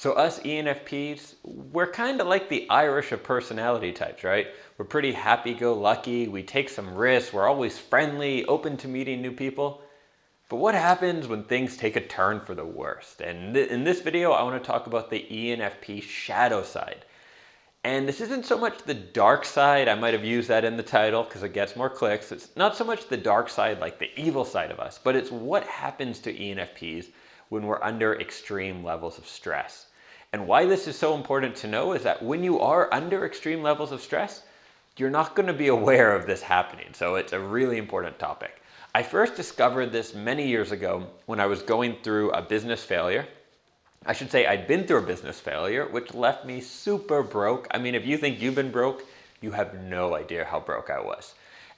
So us ENFPs, we're kind of like the Irish of personality types, right? We're pretty happy-go-lucky, we take some risks, we're always friendly, open to meeting new people. But what happens when things take a turn for the worst? And in this video, I want to talk about the ENFP shadow side. And this isn't so much the dark side, I might have used that in the title because it gets more clicks. It's not so much the dark side like the evil side of us, but it's what happens to ENFPs when we're under extreme levels of stress. And why this is so important to know is that when you are under extreme levels of stress, you're not going to be aware of this happening. So it's a really important topic. I first discovered this many years ago when I was going through a business failure. I should say I'd been through a business failure, which left me super broke. I mean, if you think you've been broke, you have no idea how broke I was.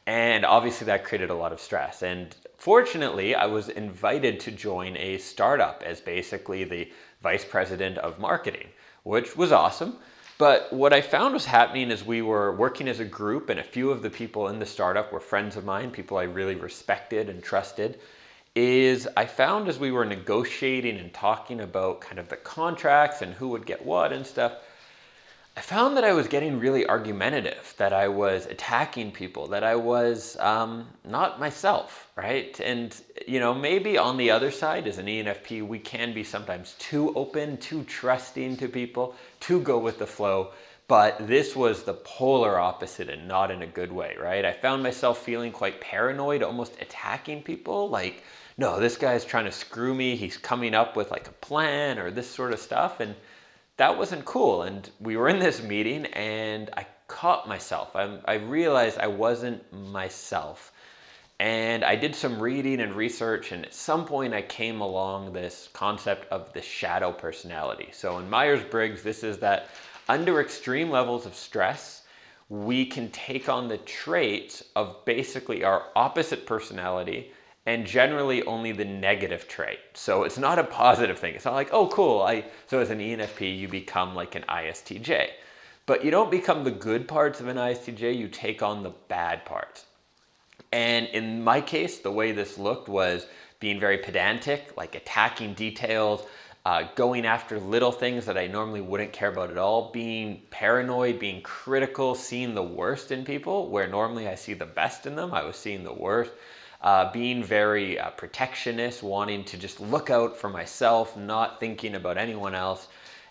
And obviously that created a lot of stress. And fortunately, I was invited to join a startup as basically the vice president of marketing, which was awesome. But what I found was happening is we were working as a group, and a few of the people in the startup were friends of mine, people I really respected and trusted. I found as we were negotiating and talking about kind of the contracts and who would get what and stuff, I found that I was getting really argumentative, that I was attacking people, that I was not myself, right? And, you know, maybe on the other side as an ENFP, we can be sometimes too open, too trusting to people, too go with the flow. But this was the polar opposite and not in a good way, right? I found myself feeling quite paranoid, almost attacking people. Like, no, this guy's trying to screw me. He's coming up with like a plan or this sort of stuff. And that wasn't cool. And we were in this meeting and I caught myself. I realized I wasn't myself. And I did some reading and research, and at some point I came along this concept of the shadow personality. So in Myers-Briggs, this is that under extreme levels of stress, we can take on the traits of basically our opposite personality and generally only the negative trait. So it's not a positive thing. It's not like, oh, cool. So as an ENFP, you become like an ISTJ. But you don't become the good parts of an ISTJ, you take on the bad parts. And in my case, the way this looked was being very pedantic, like attacking details, going after little things that I normally wouldn't care about at all, being paranoid, being critical, seeing the worst in people, where normally I see the best in them, I was seeing the worst. Being very protectionist, wanting to just look out for myself, not thinking about anyone else.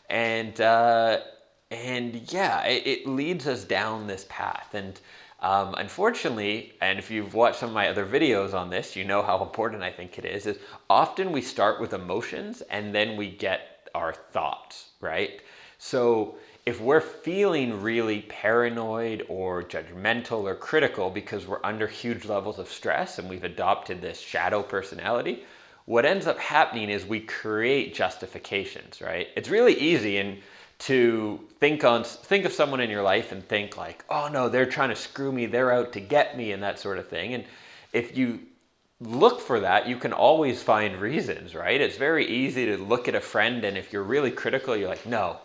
And yeah, it leads us down this path. And unfortunately, and if you've watched some of my other videos on this, you know how important I think it is often we start with emotions and then we get our thoughts, right? So if we're feeling really paranoid or judgmental or critical because we're under huge levels of stress and we've adopted this shadow personality, what ends up happening is we create justifications, right? It's really easy to think of someone in your life and think like, oh no, they're trying to screw me, they're out to get me and that sort of thing. And if you look for that, you can always find reasons, right? It's very easy to look at a friend and if you're really critical, you're like, no,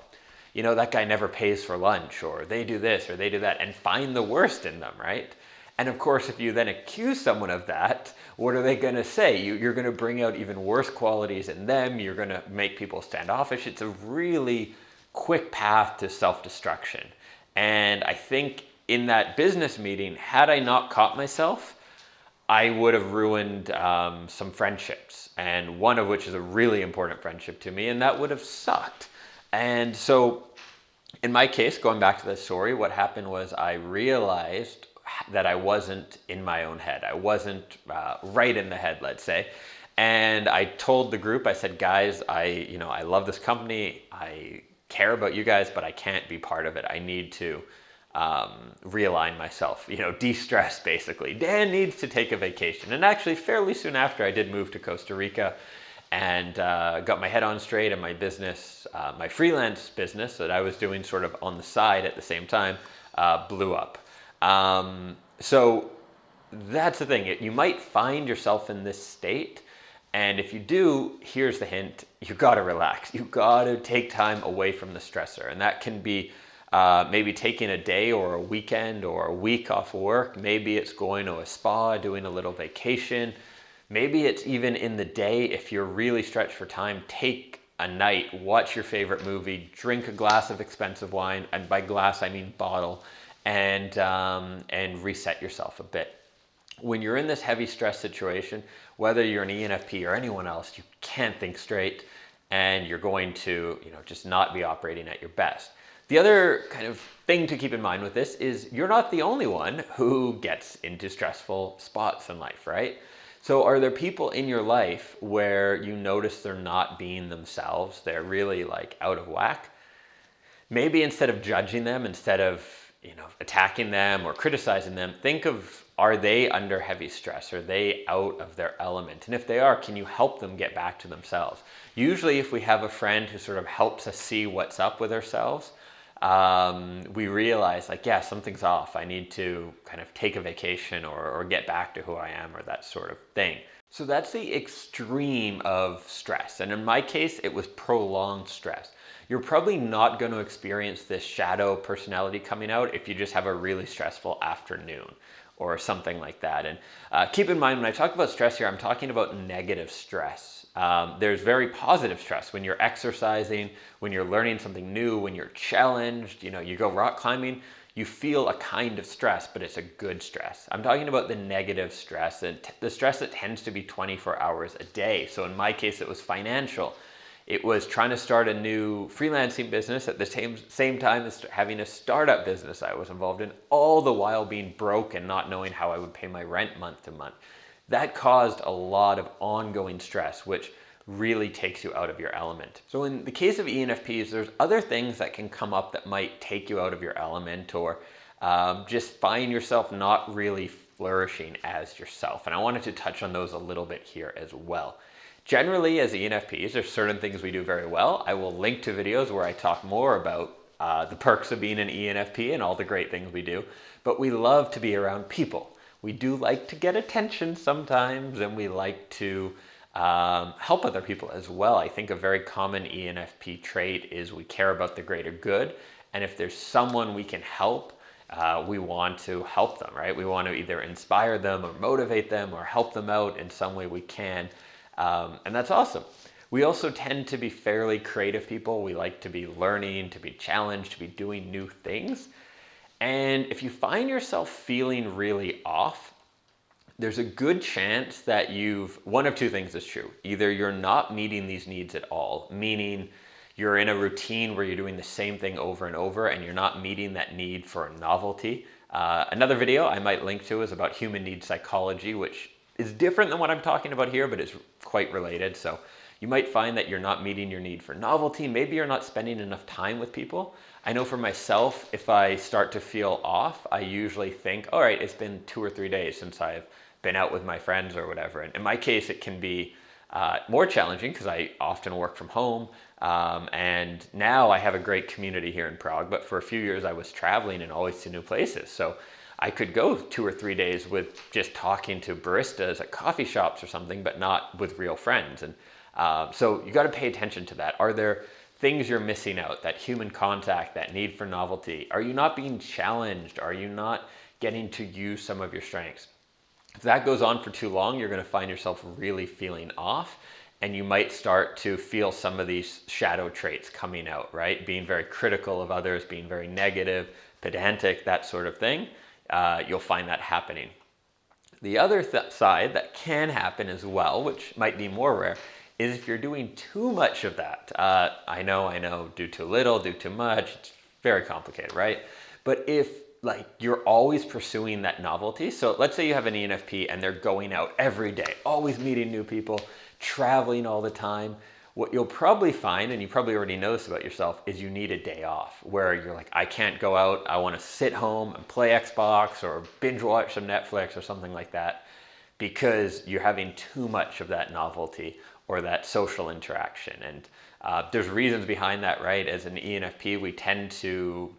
you know, that guy never pays for lunch, or they do this or they do that, and find the worst in them, right? And of course, if you then accuse someone of that, what are they going to say? You're going to bring out even worse qualities in them. You're going to make people standoffish. It's a really quick path to self-destruction. And I think in that business meeting, had I not caught myself, I would have ruined some friendships, and one of which is a really important friendship to me, and that would have sucked. And so in my case, going back to the story, what happened was I realized that I wasn't in my own head. I wasn't right in the head, let's say. And I told the group, I said, guys, I love this company. I care about you guys, but I can't be part of it. I need to realign myself, de-stress basically. Dan needs to take a vacation. And actually fairly soon after, I did move to Costa Rica and got my head on straight, and my business, my freelance business that I was doing sort of on the side at the same time, blew up. So that's the thing. You might find yourself in this state, and if you do, here's the hint: you gotta relax. You gotta take time away from the stressor, and that can be maybe taking a day or a weekend or a week off work. Maybe it's going to a spa, doing a little vacation. Maybe it's even in the day, if you're really stretched for time, take a night, watch your favorite movie, drink a glass of expensive wine, and by glass I mean bottle, and reset yourself a bit. When you're in this heavy stress situation, whether you're an ENFP or anyone else, you can't think straight, and you're going to, just not be operating at your best. The other kind of thing to keep in mind with this is you're not the only one who gets into stressful spots in life, right? So are there people in your life where you notice they're not being themselves? They're really like out of whack? Maybe instead of judging them, instead of, attacking them or criticizing them, think of, are they under heavy stress? Are they out of their element? And if they are, can you help them get back to themselves? Usually if we have a friend who sort of helps us see what's up with ourselves, we realize like, yeah, something's off. I need to kind of take a vacation or get back to who I am or that sort of thing. So that's the extreme of stress. And in my case, it was prolonged stress. You're probably not going to experience this shadow personality coming out if you just have a really stressful afternoon or something like that. And keep in mind, when I talk about stress here, I'm talking about negative stress. There's very positive stress when you're exercising, when you're learning something new, when you're challenged, you go rock climbing, you feel a kind of stress, but it's a good stress. I'm talking about the negative stress, and the stress that tends to be 24 hours a day. So in my case, it was financial. It was trying to start a new freelancing business at the same time as having a startup business I was involved in, all the while being broke and not knowing how I would pay my rent month to month. That caused a lot of ongoing stress, which really takes you out of your element. So in the case of ENFPs, there's other things that can come up that might take you out of your element, or just find yourself not really flourishing as yourself. And I wanted to touch on those a little bit here as well. Generally, as ENFPs, there's certain things we do very well. I will link to videos where I talk more about the perks of being an ENFP and all the great things we do. But we love to be around people. We do like to get attention sometimes, and we like to help other people as well. I think a very common ENFP trait is we care about the greater good. And if there's someone we can help, we want to help them, right? We want to either inspire them or motivate them or help them out in some way we can. And that's awesome. We also tend to be fairly creative people. We like to be learning, to be challenged, to be doing new things. And if you find yourself feeling really off, there's a good chance that one of two things is true. Either you're not meeting these needs at all, meaning you're in a routine where you're doing the same thing over and over and you're not meeting that need for a novelty. Another video I might link to is about human need psychology, which is different than what I'm talking about here, but it's quite related. So you might find that you're not meeting your need for novelty. Maybe you're not spending enough time with people. I know for myself, if I start to feel off, I usually think, all right, it's been 2 or 3 days since I've been out with my friends or whatever. And in my case, it can be more challenging because I often work from home. And now I have a great community here in Prague, but for a few years I was traveling and always to new places. So I could go 2 or 3 days with just talking to baristas at coffee shops or something, but not with real friends. And so you got to pay attention to that. Are there things you're missing out? That human contact, that need for novelty? Are you not being challenged? Are you not getting to use some of your strengths? If that goes on for too long, you're going to find yourself really feeling off, and you might start to feel some of these shadow traits coming out, right? Being very critical of others, being very negative, pedantic, that sort of thing. You'll find that happening. The other side that can happen as well, which might be more rare, is if you're doing too much of that. I know, do too little, do too much, it's very complicated, right? But if you're always pursuing that novelty, so let's say you have an ENFP and they're going out every day, always meeting new people, traveling all the time, what you'll probably find, and you probably already know this about yourself, is you need a day off where you're like, I can't go out, I want to sit home and play Xbox or binge watch some Netflix or something like that, because you're having too much of that novelty or that social interaction. And there's reasons behind that, right? As an ENFP, we tend to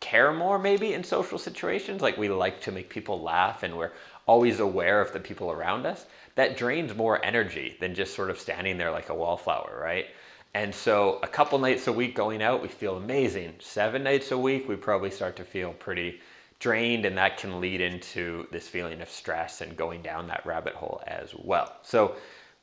care more maybe in social situations. Like we like to make people laugh and we're always aware of the people around us. That drains more energy than just sort of standing there like a wallflower, right? And so a couple nights a week going out, we feel amazing. 7 nights a week, we probably start to feel pretty drained, and that can lead into this feeling of stress and going down that rabbit hole as well. So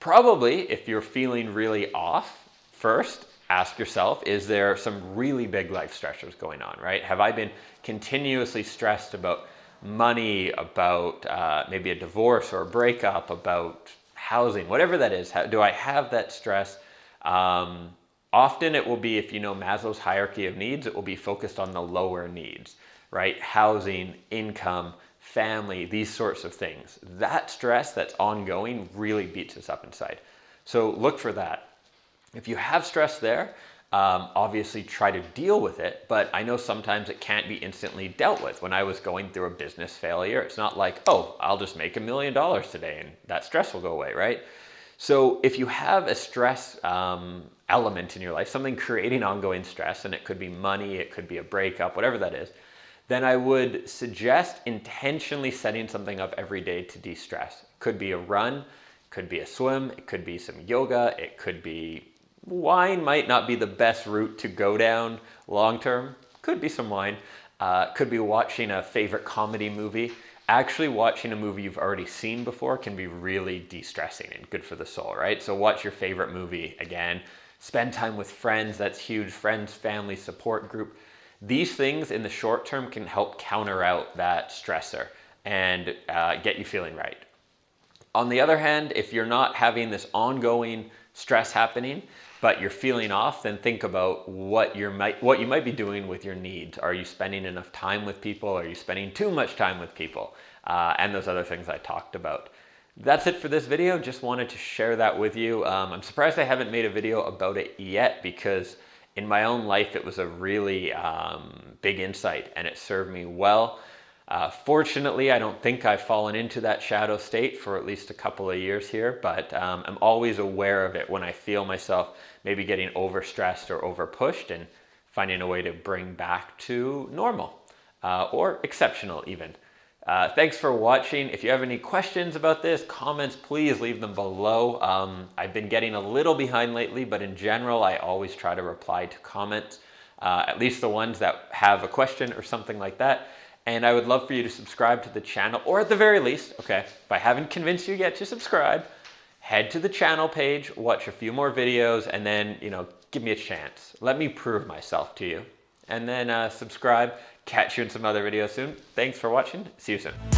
Probably, if you're feeling really off, first ask yourself, is there some really big life stressors going on, right? Have I been continuously stressed about money, about maybe a divorce or a breakup, about housing, whatever that is? Do I have that stress? Often it will be, if you know Maslow's hierarchy of needs, it will be focused on the lower needs, right? Housing, income, family, these sorts of things. That stress that's ongoing really beats us up inside. So look for that. If you have stress there, obviously try to deal with it, but I know sometimes it can't be instantly dealt with. When I was going through a business failure, it's not like, oh, I'll just make $1 million today and that stress will go away, right? So if you have a stress element in your life, something creating ongoing stress, and it could be money, it could be a breakup, whatever that is, then I would suggest intentionally setting something up every day to de-stress. It could be a run, could be a swim, it could be some yoga, it could be wine. Might not be the best route to go down long term. Could be some wine. Could be watching a favorite comedy movie. Actually, watching a movie you've already seen before can be really de-stressing and good for the soul, right? So watch your favorite movie again. Spend time with friends. That's huge. Friends, family, support group. These things in the short term can help counter out that stressor and get you feeling right. On the other hand, if you're not having this ongoing stress happening, but you're feeling off, then think about what you might be doing with your needs. Are you spending enough time with people? Are you spending too much time with people? And those other things I talked about. That's it for this video. Just wanted to share that with you. I'm surprised I haven't made a video about it yet, because in my own life, it was a really big insight and it served me well. Fortunately, I don't think I've fallen into that shadow state for at least a couple of years here, but I'm always aware of it when I feel myself maybe getting overstressed or overpushed, and finding a way to bring back to normal or exceptional even. Thanks for watching. If you have any questions about this, comments, please leave them below. I've been getting a little behind lately, but in general, I always try to reply to comments, at least the ones that have a question or something like that. And I would love for you to subscribe to the channel, or at the very least, okay, if I haven't convinced you yet to subscribe, head to the channel page, watch a few more videos, and then, give me a chance. Let me prove myself to you. And then subscribe. Catch you in some other videos soon. Thanks for watching. See you soon.